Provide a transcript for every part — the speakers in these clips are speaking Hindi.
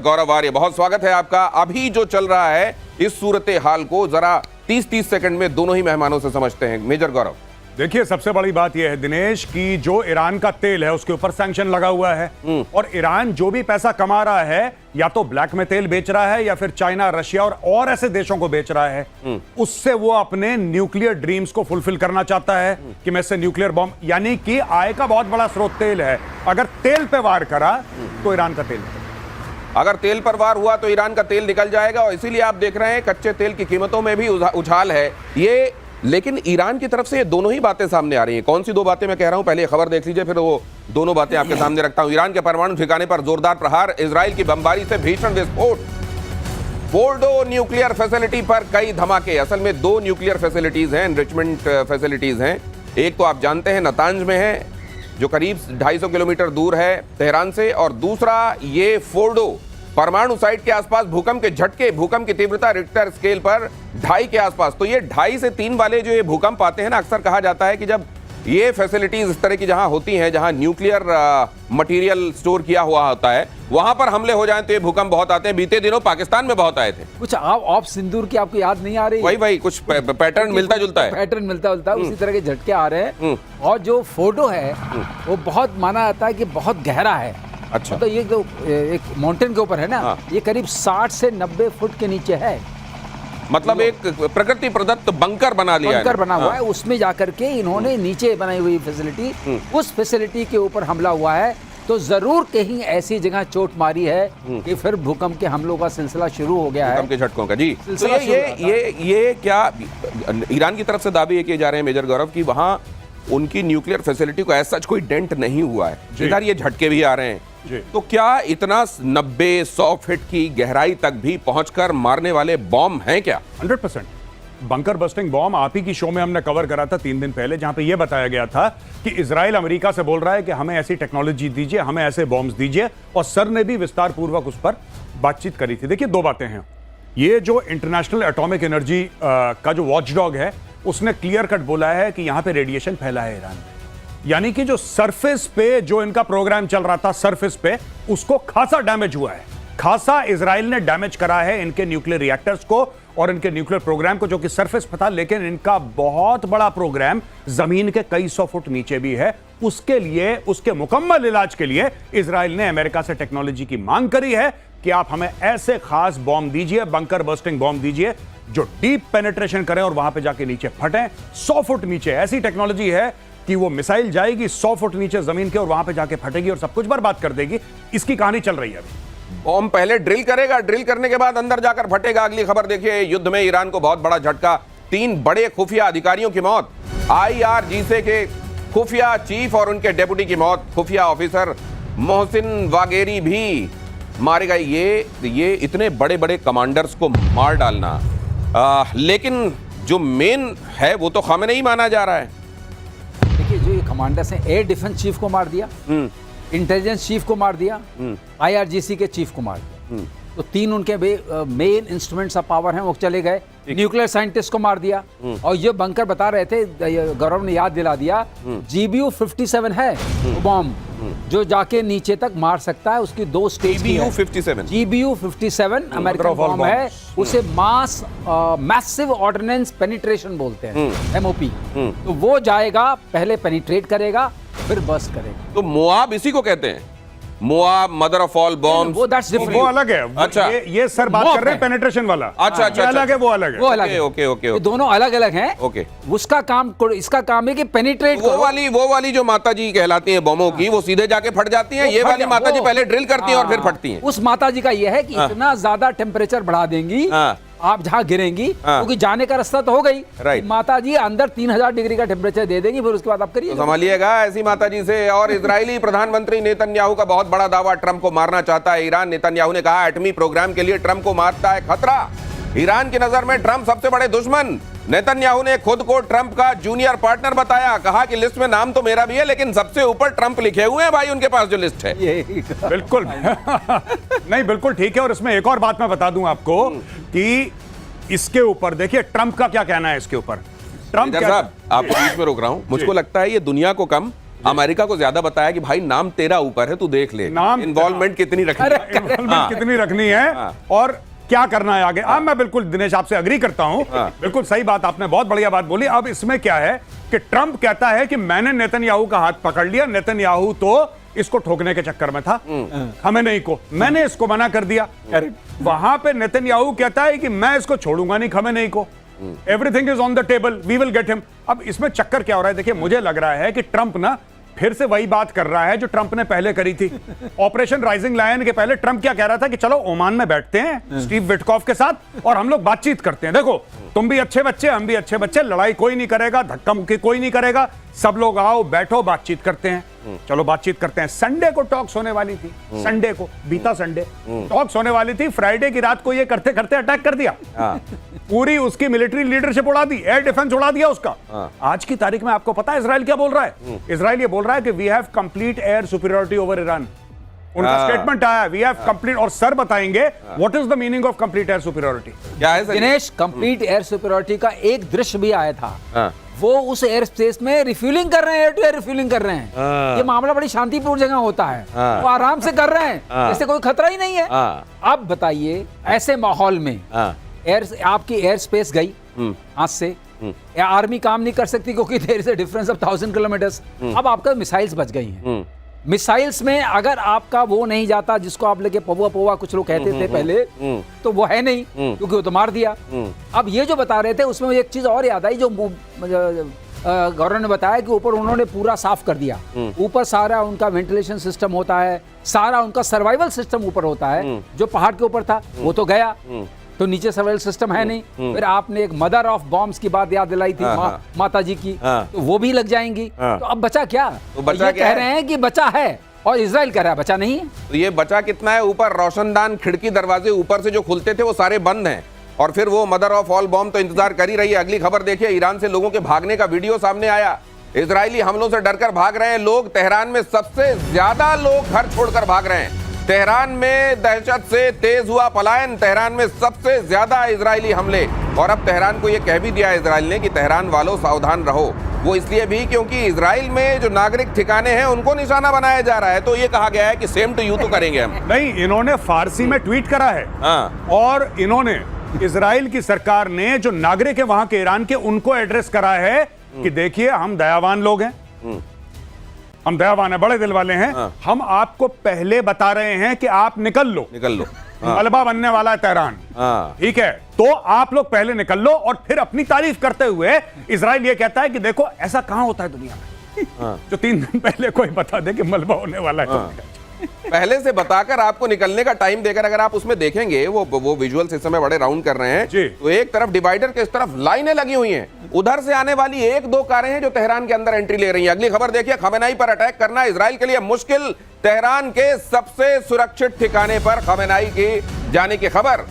गौरव आर्य, बहुत स्वागत है आपका। अभी जो चल रहा है इस सूरत हाल को जरा 30-30 सेकंड में दोनों ही मेहमानों से समझते हैं। मेजर गौरव, देखिए, सबसे बड़ी बात यह है दिनेश कि जो ईरान का तेल है उसके ऊपर सैंक्शन लगा हुआ है और ईरान जो भी पैसा कमा रहा है या तो ब्लैक में तेल बेच रहा है या फिर चाइना, रशिया और ऐसे देशों को बेच रहा है। उससे वो अपने न्यूक्लियर ड्रीम्स को फुलफिल करना चाहता है कि मैं इससे न्यूक्लियर बॉम्ब, यानी कि आय का बहुत बड़ा स्रोत तेल है। अगर तेल पे वार करा तो ईरान का तेल, अगर तेल पर वार हुआ तो ईरान का तेल निकल जाएगा और इसीलिए आप देख रहे हैं कच्चे तेल की कीमतों में भी उछाल है ये। लेकिन ईरान की तरफ से ये दोनों ही बातें सामने आ रही हैं। कौन सी दो बातें मैं कह रहा हूं, पहले खबर देख लीजिए, फिर वो दोनों बातें आपके सामने रखता हूं। ईरान के परमाणु ठिकाने पर जोरदार प्रहार, इजराइल की बमबारी से भीषण विस्फोट, फोर्डो न्यूक्लियर फैसिलिटी पर कई धमाके। असल में दो न्यूक्लियर फैसिलिटीज हैं, एनरिचमेंट फैसिलिटीज हैं। एक तो आप जानते हैं नतांज में है, जो करीब 250 किलोमीटर दूर है तेहरान से, और दूसरा ये फोर्डो परमाणु साइट के आसपास भूकंप के झटके, भूकंप की तीव्रता रिक्टर स्केल पर 2.5 के आसपास। तो ये 2.5 से 3 वाले जो ये भूकंप आते हैं ना, अक्सर कहा जाता है कि जब ये फैसिलिटीज इस तरह की जहां होती हैं, जहां न्यूक्लियर मटेरियल स्टोर किया हुआ होता है, वहां पर हमले हो जाएं तो ये भूकंप बहुत आते हैं। बीते दिनों पाकिस्तान में बहुत आए थे। कुछ ऑफ सिंदूर की आपको याद नहीं आ रही? वही कुछ पैटर्न मिलता जुलता है, पैटर्न मिलता जुलता है, उसी तरह के झटके आ रहे हैं। और जो फोटो है वो बहुत माना जाता है कि बहुत गहरा है। अच्छा, तो ये जो एक माउंटेन के ऊपर है ना, ये करीब 60 से 90 फुट के नीचे है। मतलब एक प्रकृति प्रदत्त बंकर बना लिया है, बंकर बना हुआ है। उसमें जाकर के इन्होंने नीचे बनाई हुई फैसिलिटी, उस फैसिलिटी के ऊपर हमला हुआ है। तो जरूर कहीं ऐसी जगह चोट मारी है कि फिर भूकंप के हमलों का सिलसिला शुरू हो गया है, भूकंप के झटकों का। जी, तो ये क्या ईरान की तरफ से दावे ये किए जा रहे हैं मेजर गौरव की वहां उनकी न्यूक्लियर फैसिलिटी को ऐसा कोई डेंट नहीं हुआ है, इधर ये झटके भी आ रहे हैं। तो क्या इतना 90-100 फीट की गहराई तक भी पहुंचकर मारने वाले बॉम्ब हैं क्या? 100% बंकर बस्टिंग बॉम्ब आप ही की शो में हमने कवर करा था 3 दिन पहले, जहां पे यह बताया गया था कि इजराइल अमेरिका से बोल रहा है कि हमें ऐसी टेक्नोलॉजी दीजिए, हमें ऐसे बॉम्ब्स दीजिए, और सर ने भी विस्तार पूर्वक उस पर बातचीत करी थी। देखिए, दो बातें हैं। ये जो इंटरनेशनल एटॉमिक एनर्जी का जो वॉचडॉग है, उसने क्लियर कट बोला है कि यहां पे रेडिएशन फैला है ईरान में, यानी कि जो सरफेस पे जो इनका प्रोग्राम चल रहा था, सरफेस पे उसको खासा डैमेज हुआ है, खासा इजराइल ने डैमेज करा है इनके न्यूक्लियर रिएक्टर्स को और इनके न्यूक्लियर प्रोग्राम को, जो कि सरफेस पे था। लेकिन इनका बहुत बड़ा प्रोग्राम जमीन के कई 100 फुट नीचे भी है। उसके लिए, उसके मुकम्मल इलाज के लिए इजराइल ने अमेरिका से टेक्नोलॉजी की मांग करी है कि आप हमें ऐसे खास बॉम्ब दीजिए, बंकर बस्टिंग बॉम्ब दीजिए, जो डीप पेनिट्रेशन करें और वहां पे जाके नीचे फटें 100 फुट नीचे। ऐसी टेक्नोलॉजी है कि वो मिसाइल जाएगी 100 फुट नीचे जमीन के और वहां पे जाके फटेगी और सब कुछ बर्बाद कर देगी। इसकी कहानी चल रही है अभी। बॉम्ब पहले ड्रिल करेगा, ड्रिल करने के बाद अंदर जाकर फटेगा। अगली खबर देखिए, युद्ध में ईरान को बहुत बड़ा झटका, 3 बड़े खुफिया अधिकारियों की मौत। IRGC के खुफिया चीफ और उनके डेप्यूटी की मौत। खुफिया ऑफिसर मोहसिन वागेरी भी मारे गए। ये इतने बड़े बड़े कमांडर्स को मार डालना, लेकिन जो मेन है वो तो खामेनेई माना जा रहा है। देखिए, जो ये कमांडर्स हैं, एयर डिफेंस चीफ को मार दिया, इंटेलिजेंस चीफ को मार दिया, IRGC के चीफ को मार दिया। तो 3 उनके मेन इंस्ट्रूमेंट्स ऑफ पावर हैं, वो चले गए। न्यूक्लियर साइंटिस्ट को मार दिया। और ये बंकर बता रहे थे, गौरव ने याद दिला दिया, GBU 57 है बॉम्ब जो जाके नीचे तक मार सकता है। उसकी 2 स्टेज की है। GBU 57 अमेरिकन बॉम्ब है, उसे मैसिव ऑर्डिनेंस पेनिट्रेशन बोलते हैं, MOP। तो वो जाएगा, पहले पेनिट्रेट करेगा, फिर बर्स्ट करेगा। तो मोआब इसी को कहते हैं, Moab, mother of all bombs. वो अलग है। अच्छा, ये सर बात कर रहे हैं पेनिट्रेशन वाला। अच्छा, अलग है, वो अलग है। वो अलग है। ओके। दोनों अलग अलग हैं। ओके, उसका काम, इसका काम है कि पेनिट्रेट। वो वाली जो माताजी कहलाती हैं बमों की, वो सीधे जाके फट जाती हैं। ये वाली माताजी पहले ड्रिल करती हैं और फिर फटती हैं। उस माताजी का ये है कि इतना ज्यादा टेम्परेचर बढ़ा देंगी आप जहां गिरेंगी, क्योंकि जाने का रास्ता तो हो गई। राइट, माताजी अंदर 3000 डिग्री का टेम्परेचर दे देंगी, फिर उसके बाद आप करिए। तो संभालिएगा ऐसी माताजी से। और इजरायली प्रधानमंत्री नेतन्याहू का बहुत बड़ा दावा, ट्रंप को मारना चाहता है ईरान। नेतन्याहू ने कहा, एटमी प्रोग्राम के लिए ट्रंप को मारता है खतरा। ईरान की नजर में ट्रंप सबसे बड़े दुश्मन। नेतन्याहू ने खुद को ट्रंप का जूनियर पार्टनर बताया। कहा कि लिस्ट में नाम तो मेरा भी है, लेकिन सबसे ऊपर ट्रंप लिखे हुए हैं भाई उनके पास जो लिस्ट है। बिल्कुल नहीं, बिल्कुल ठीक है। और इसमें एक और बात मैं बता दूं आपको कि इसके ऊपर देखिए ट्रंप का क्या कहना है इसके ऊपर। ट्रंप साहब, आपको बीच में रोक रहा हूं। मुझको लगता है ये दुनिया को कम, अमेरिका को ज्यादा बताया कि भाई नाम तेरा ऊपर है, तू देख ले नाम इन्वॉल्वमेंट कितनी रखनी है। इन्वॉल्वमेंट कितनी रखनी है और क्या करना है आगे। अब मैं बिल्कुल दिनेश आपसे अग्री करता हूं, बिल्कुल सही बात, आपने बहुत बढ़िया बात बोली। अब इसमें क्या है कि ट्रंप कहता है कि मैंने नेतन्याहू का हाथ पकड़ लिया, नेतन्याहू तो इसको ठोकने के चक्कर में था, खमेनेई को, मैंने इसको मना कर दिया। वहां पे नेतन्याहू कहता है कि मैं इसको छोड़ूंगा नहीं खमेनेई को, everything is on the table, we will get him. अब इसमें चक्कर क्या हो रहा है, देखिए मुझे लग रहा है कि ट्रंप ना फिर से वही बात कर रहा है जो ट्रंप ने पहले करी थी। ऑपरेशन राइजिंग लायन के पहले ट्रंप क्या कह रहा था कि चलो ओमान में बैठते हैं स्टीव विटकॉफ के साथ और हम लोग बातचीत करते हैं, देखो तुम भी अच्छे बच्चे, हम भी अच्छे बच्चे, लड़ाई कोई नहीं करेगा, धक्का मुक्की कोई नहीं करेगा, सब लोग आओ बैठो बातचीत करते हैं। चलो बातचीत करते हैं। संडे को टॉक्स होने वाली थी, संडे को, बीता संडे टॉक्स होने वाली थी, फ्राइडे की रात को ये करते करते अटैक कर दिया, पूरी उसकी मिलिट्री लीडरशिप उड़ा दी, एयर डिफेंस उड़ा दिया उसका। आज की तारीख में आपको पता है इजराइल क्या बोल रहा है? इजराइल ये बोल रहा है कि we have complete air superiority over Iran. उनका स्टेटमेंट आया वी हैव कंप्लीट, और सर बताएंगे what is the meaning of complete air superiority. क्या है sir? Dinesh, complete air superiority का एक दृश्य भी आया था, वो उस एयर स्पेस में रिफ्यूलिंग कर रहे हैं, एयर टू एयर रिफ्यूलिंग कर रहे हैं। ये मामला बड़ी शांतिपूर्ण जगह होता है, वो आराम से कर रहे हैं, जैसे कोई खतरा ही नहीं है। अब बताइए ऐसे माहौल में आपकी एयर स्पेस गई हाथ से, आर्मी काम नहीं कर सकती क्योंकि there is a difference of 1000 kilometres. अब आपका मिसाइल्स बच गई हैं, मिसाइल्स में अगर आपका वो नहीं जाता जिसको आप लेके पौवा कुछ लोग कहते थे पहले, तो वो है नहीं क्योंकि वो तो मार दिया। अब ये जो बता रहे थे उसमें मुझे एक चीज और याद आई, जो गौरव ने बताया कि ऊपर उन्होंने पूरा साफ कर दिया, ऊपर सारा उनका वेंटिलेशन सिस्टम होता है, सारा उनका सर्वाइवल सिस्टम ऊपर होता है, जो पहाड़ के ऊपर था वो तो गया, तो नीचे सर्वाइवल सिस्टम है नहीं। फिर आपने एक मदर ऑफ बॉम्ब्स की बात याद दिलाई थी, माता जी की, तो वो भी लग जाएंगी। तो अब बचा क्या? तो बचा ये क्या कह है? रहे हैं कि बचा है और इजराइल कह रहा है बचा नहीं है। तो ये बचा कितना है? ऊपर रोशनदान, खिड़की, दरवाजे ऊपर से जो खुलते थे वो सारे बंद हैं, और फिर वो मदर ऑफ ऑल बॉम्ब तो इंतजार कर ही रही है। अगली खबर देखिए, ईरान से लोगों के भागने का वीडियो सामने आया। इजरायली हमलों से डरकर भाग रहे हैं लोग। तेहरान में सबसे ज्यादा लोग घर छोड़कर भाग रहे हैं। तेहरान में दहशत से तेज हुआ पलायन, तेहरान में सबसे ज्यादा इजरायली हमले। और अब तेहरान को यह कह भी दिया इजराइल ने कि तेहरान वालों सावधान रहो। वो इसलिए भी क्योंकि इजराइल में जो नागरिक ठिकाने हैं उनको निशाना बनाया जा रहा है। तो ये कहा गया है कि सेम टू यू तो करेंगे हम। नहीं, इन्होंने फारसी में ट्वीट करा है, और इन्होंने इजराइल की सरकार ने जो नागरिक है वहां के ईरान के, उनको एड्रेस करा है कि देखिए हम दयावान लोग हैं, हम दयावान है, बड़े दिल वाले हैं, हम आपको पहले बता रहे हैं कि आप निकल लो। मलबा बनने वाला है तेहरान, ठीक है, तो आप लोग पहले निकल लो। और फिर अपनी तारीफ करते हुए इजराइल ये कहता है कि देखो ऐसा कहां होता है दुनिया में जो 3 दिन पहले कोई बता दे कि मलबा होने वाला है। पहले से बताकर आपको निकलने का टाइम देकर, अगर आप उसमें देखेंगे वो विजुअल्स इस समय बड़े राउंड कर रहे हैं, तो एक तरफ डिवाइडर के इस तरफ लाइनें लगी हुई हैं, उधर से आने वाली 1-2 कारें हैं जो तेहरान के अंदर एंट्री ले रही हैं। अगली खबर देखिए, खमेनाई पर अटैक करना इजराइल के लिए मुश्किल, तेहरान के सबसे सुरक्षित ठिकाने पर खमेनाई की जाने की खबर।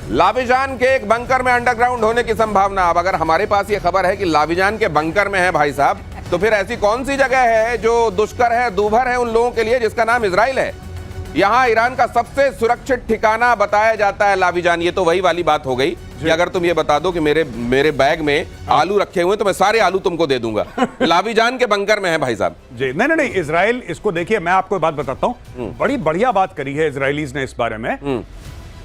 लाविजान के एक बंकर में अंडरग्राउंड होने की संभावना। अब अगर हमारे पास ये खबर है कि लाविजान के बंकर में है भाई साहब, तो फिर ऐसी कौन सी जगह है जो दुष्कर है, दूभर है उन लोगों के लिए, जिसका नाम इजराइल है। यहां ईरान का सबसे सुरक्षित ठिकाना बताया जाता है लाविजान। ये तो वही वाली बात हो गई कि अगर तुम ये बता दो कि मेरे बैग में आलू रखे हुए, तो मैं सारे आलू तुमको दे दूंगा। लाविजान के बंकर में है भाई साहब जी। नहीं, इजराइल इसको देखिए, मैं आपको बात बताता हूं, बड़ी बढ़िया बात करी है इजरायलीज ने इस बारे में।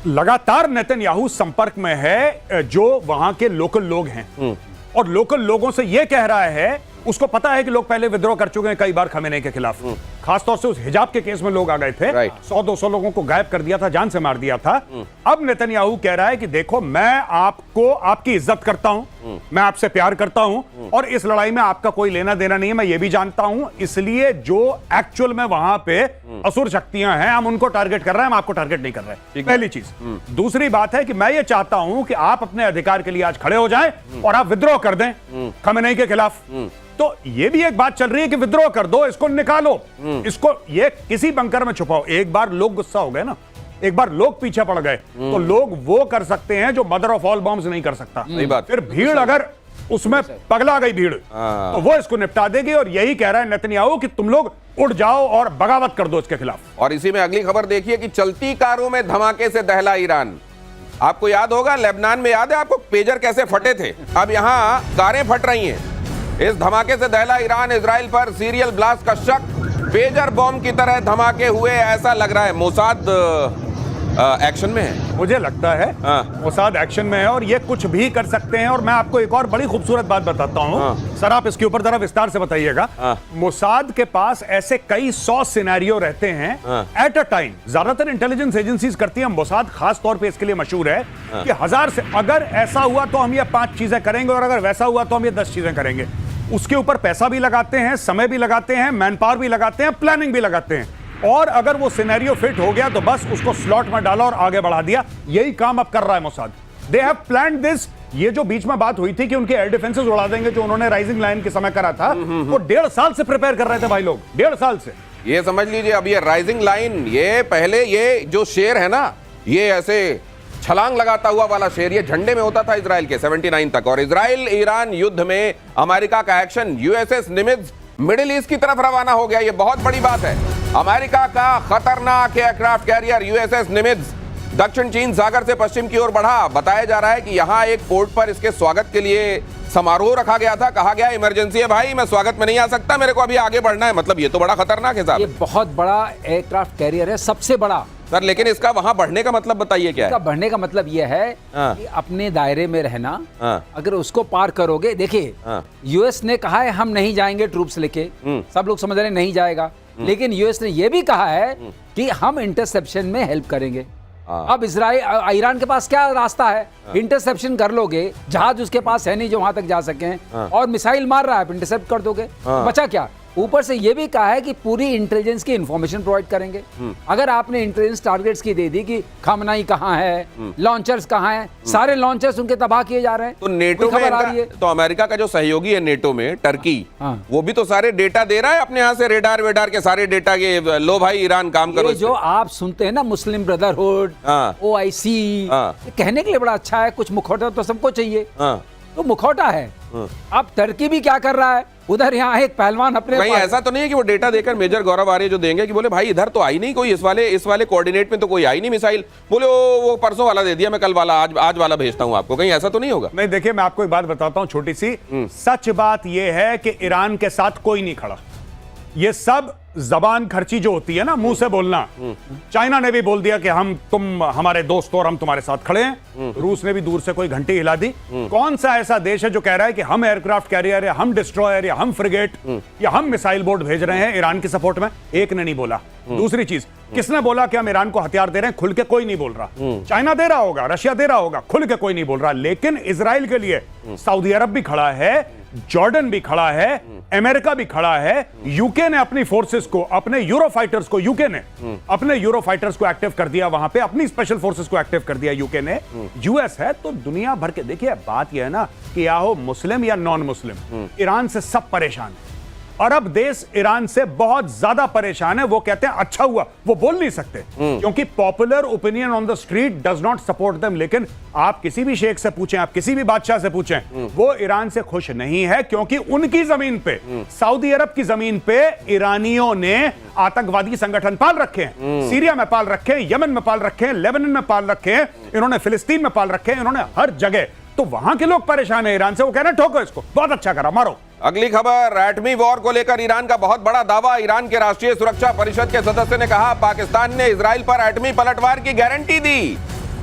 लगातार नेतन्याहू संपर्क में है जो वहां के लोकल लोग हैं, और लोकल लोगों से यह कह रहा है, उसको पता है कि लोग पहले विद्रोह कर चुके हैं कई बार खमेनेई के खिलाफ, खासतौर से उस हिजाब के केस में लोग आ गए थे, 100-200 लोगों को गायब कर दिया था, जान से मार दिया था। अब नेतन्याहू कह रहा है कि देखो मैं आपको, आपकी इज्जत करता हूं, मैं आपसे प्यार करता हूं, और इस लड़ाई में आपका कोई लेना देना नहीं है, मैं ये भी जानता हूं, इसलिए जो एक्चुअल में वहां पे असुर शक्तियां हैं हम उनको टारगेट कर रहे हैं, हम आपको टारगेट नहीं कर रहे। पहली चीज। दूसरी बात है कि मैं ये चाहता हूं कि आप अपने अधिकार के लिए आज खड़े हो जाएं और आप विद्रोह कर दें खमेनेई के खिलाफ। तो ये भी एक बात चल रही है कि विद्रोह कर दो, इसको निकालो, इसको ये किसी बंकर में छुपाओ। एक बार लोग गुस्सा हो गए ना, एक बार लोग पीछे पड़ गए, तो लोग वो कर सकते हैं जो मदर ऑफ ऑल बॉम्ब्स नहीं कर सकता। फिर भीड़ अगर उसमें पगला गई भीड़, तो वो इसको निपटा देगी। और यही कह रहा है नेतन्याहू कि तुम लोग उठ जाओ और बगावत कर दो इसके खिलाफ। और इसी में अगली खबर देखिए कि चलती कारों में धमाके से दहला ईरान। आपको याद होगा लेबनान में, याद है आपको पेजर कैसे फटे थे, अब यहां कारें फट रही हैं। इस धमाके से दहला ईरान, इजराइल पर सीरियल ब्लास्ट का शक, पेजर बॉम्ब की तरह धमाके हुए, ऐसा लग रहा है मोसाद एक्शन में है। मुझे लगता है मोसाद एक्शन में है और ये कुछ भी कर सकते हैं। और मैं आपको एक और बड़ी खूबसूरत बात बताता हूं, सर आप इसके ऊपर जरा विस्तार से बताइएगा। मोसाद के पास ऐसे कई 100 सिनेरियो रहते हैं एट अ टाइम। ज्यादातर इंटेलिजेंस एजेंसीज करती हैं, मोसाद खास तौर पे इसके लिए मशहूर है कि 1000 से अगर ऐसा हुआ तो हम ये 5 चीजें करेंगे और अगर वैसा हुआ तो हम ये 10 चीजें करेंगे। उसके ऊपर पैसा भी लगाते हैं, समय भी लगाते हैं, मैन पावर भी लगाते हैं, प्लानिंग भी लगाते हैं। और अगर वो सिनेरियो फिट हो गया तो बस उसको स्लॉट में डाला और आगे बढ़ा दिया। यही काम अब कर रहा है Mossad. They have planned this. ये जो बीच में बात हुई थी कि उनके एयर डिफेंसेस उड़ा देंगे, जो उन्होंने राइजिंग लाइन के समय करा था, वो 1.5 साल से प्रिपेयर कर रहे थे भाई लोग, 1.5 साल से। ये समझ लीजिए, अब ये राइजिंग लाइन, ये पहले ये जो शेर है ना, ये ऐसे छलांग लगाता हुआ वाला शेर, ये झंडे में होता था इजराइल के 79 तक। और इजराइल ईरान युद्ध में अमेरिका का एक्शन, यूएसएस निमित्ज मिडिल ईस्ट की तरफ रवाना हो गया। ये बहुत बड़ी बात है। अमेरिका का खतरनाक एयरक्राफ्ट कैरियर यूएसएस निमित्ज दक्षिण चीन सागर से पश्चिम की ओर बढ़ा। बताया जा रहा है कि यहां एक पोर्ट पर इसके स्वागत के लिए समारोह रखा गया था। कहा गया इमरजेंसी है भाई, मैं स्वागत में नहीं आ सकता, मेरे को अभी आगे बढ़ना है। मतलब ये तो बड़ा खतरनाक है साहब। ये बहुत बड़ा एयरक्राफ्ट कैरियर है, सबसे बड़ा सर। लेकिन इसका वहां बढ़ने का मतलब बताइए क्या है? इसका बढ़ने का मतलब यह है कि अपने दायरे में रहना। अगर उसको पार करोगे, देखिए यूएस ने कहा है हम नहीं जाएंगे ट्रूप्स लेके, सब लोग समझ रहे हैं नहीं जाएगा, लेकिन यूएस ने यह भी कहा है कि हम इंटरसेप्शन में हेल्प करेंगे। अब इजराइल ईरान के पास क्या रास्ता है? इंटरसेप्शन कर लोगे, जहाज उसके पास है नहीं जो वहां तक जा सके, और मिसाइल मार रहा है, इंटरसेप्ट कर दोगे, बचा क्या? ऊपर से ये भी कहा है कि पूरी इंटेलिजेंस की इंफॉर्मेशन प्रोवाइड करेंगे। अगर आपने इंटेलिजेंस टारगेट्स की दे दी कि खमनाई कहाँ है, लॉन्चर्स कहाँ हैं, सारे लॉन्चर्स उनके तबाह किए जा रहे हैं। तो नेटो में आ रही है। तो अमेरिका का जो सहयोगी है नेटो में, टर्की, वो भी तो सारे डेटा दे रहा है अपने यहाँ से, रेडार वेडार के सारे डेटा के, लो भाई ईरान काम करो। जो आप सुनते हैं ना मुस्लिम ब्रदरहुड, OIC, कहने के लिए बड़ा अच्छा है, कुछ मुखौटा तो सबको चाहिए, तो मुखौटा है। अब टर्की भी क्या कर रहा है, उधर यहाँ एक पहलवान अपने कहीं ऐसा तो नहीं है कि वो डेटा देकर मेजर गौरव आर्य जो देंगे कि बोले भाई इधर तो आई नहीं कोई, इस वाले कोऑर्डिनेट में तो कोई आई नहीं मिसाइल, बोले वो परसों वाला दे दिया, मैं कल वाला आज वाला भेजता हूं आपको। कहीं ऐसा तो नहीं होगा? नहीं, देखिए मैं आपको एक बात बताता हूं छोटी सी। सच बात यह है कि ईरान के साथ कोई नहीं खड़ा। ये सब जबान खर्ची जो होती है ना, मुंह से बोलना। चाइना ने भी बोल दिया कि तुम हमारे दोस्त हो और हम तुम्हारे साथ खड़े हैं। रूस ने भी दूर से कोई घंटी हिला दी। कौन सा ऐसा देश है जो कह रहा है कि हम एयरक्राफ्ट कैरियर या हम डिस्ट्रॉयर या हम फ्रिगेट या हम मिसाइल बोट भेज रहे हैं ईरान की सपोर्ट में? एक ने नहीं बोला। दूसरी चीज, किसने बोला कि हम ईरान को हथियार दे रहे हैं? खुल के कोई नहीं बोल रहा। चाइना दे रहा होगा, रशिया दे रहा होगा, खुल के कोई नहीं बोल रहा। लेकिन इजराइल के लिए सऊदी अरब भी खड़ा है, जॉर्डन भी खड़ा है, अमेरिका भी खड़ा है। यूके ने अपनी फोर्सेस को, अपने यूरो फाइटर्स को, यूके ने अपने यूरो फाइटर्स को एक्टिव कर दिया वहां पे, अपनी स्पेशल फोर्सेस को एक्टिव कर दिया यूके ने। यूएस है तो दुनिया भर के। देखिए बात यह है ना कि या हो मुस्लिम या नॉन मुस्लिम, ईरान से सब परेशान है। अरब देश ईरान से बहुत ज्यादा परेशान है। वो कहते हैं अच्छा हुआ, वो बोल नहीं सकते क्योंकि popular opinion on the street does not support them. लेकिन आप किसी भी शेख से पूछें, आप किसी भी बादशाह से पूछें, वो ईरान से खुश नहीं है क्योंकि उनकी जमीन पे, सऊदी अरब की जमीन पे ईरानियों ने आतंकवादी संगठन पाल रखे हैं। सीरिया में पाल रखे हैं, यमन में पाल रखे हैं, लेबनान में पाल रखे हैं, इन्होंने फिलिस्तीन में पाल रखे हैं, इन्होंने हर जगह। तो वहां के लोग परेशान है ईरान से। वो कह रहे हैं ठोको इसको, बहुत अच्छा करा, मारो। अगली खबर, एटमी वॉर को लेकर ईरान का बहुत बड़ा दावा। ईरान के राष्ट्रीय सुरक्षा परिषद के सदस्य ने कहा पाकिस्तान ने इजराइल पर एटमी पलटवार की गारंटी दी।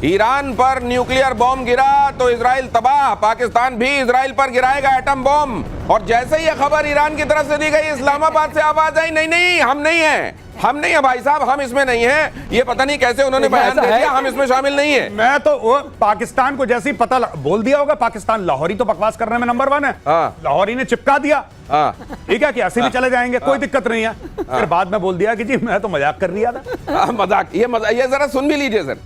ईरान पर न्यूक्लियर बॉम्ब गिरा तो इजराइल तबाह, पाकिस्तान भी इजराइल पर गिराएगा एटम बॉम्ब। और जैसे ही यह खबर ईरान की तरफ से दी गई, इस्लामाबाद से आवाज आई, नहीं नहीं हम नहीं हैं, हम नहीं है भाई साहब, हम इसमें नहीं है। ये पता नहीं कैसे उन्होंने बयान दे दिया, हम इसमें शामिल नहीं है। मैं तो वो पाकिस्तान को जैसे ही पता बोल दिया होगा, पाकिस्तान लाहौरी तो बकवास करने में नंबर 1 है। लाहौरी ने चिपका दिया, ठीक है कि ऐसे भी चले जाएंगे, कोई दिक्कत नहीं है। फिर बाद में बोल दिया कि जी मैं तो मजाक कर रहा था। मजाक, ये जरा सुन भी लीजिए सर।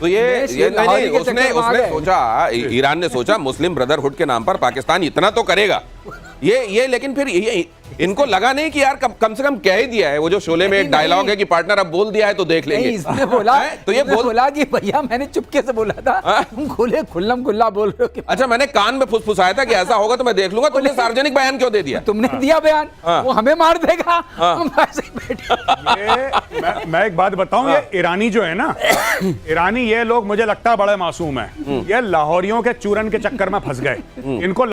तो ये नहीं, उसने सोचा, ईरान ने सोचा मुस्लिम ब्रदरहुड के नाम पर पाकिस्तान इतना तो करेगा। ये लेकिन फिर इनको लगा नहीं कि यार कम से कम कह ही दिया है। वो जो शोले में एक डायलॉग है कि पार्टनर अब बोल दिया है तो देख लेंगे। नहीं, इसने बोला है? तो ये बोला कि भैया मैंने चुपके से बोला था, तुम खुले खुल्लम खुल्ला बोल रहे हो कि अच्छा, मैंने कान में फुसफुसाया था कि ऐसा होगा तो मैं देख लूंगा। तुमने सार्वजनिक बयान क्यों दे दिया? तुमने दिया बयान, वो हमें मार देगा। हम ऐसे ही बैठे। ये मैं एक बात बताऊं, ये ईरानी जो है ना, ईरानी ये लोग मुझे लगता है बड़े मासूम है। ये लाहौरियों के चूरन के चक्कर में फंस गए। इनको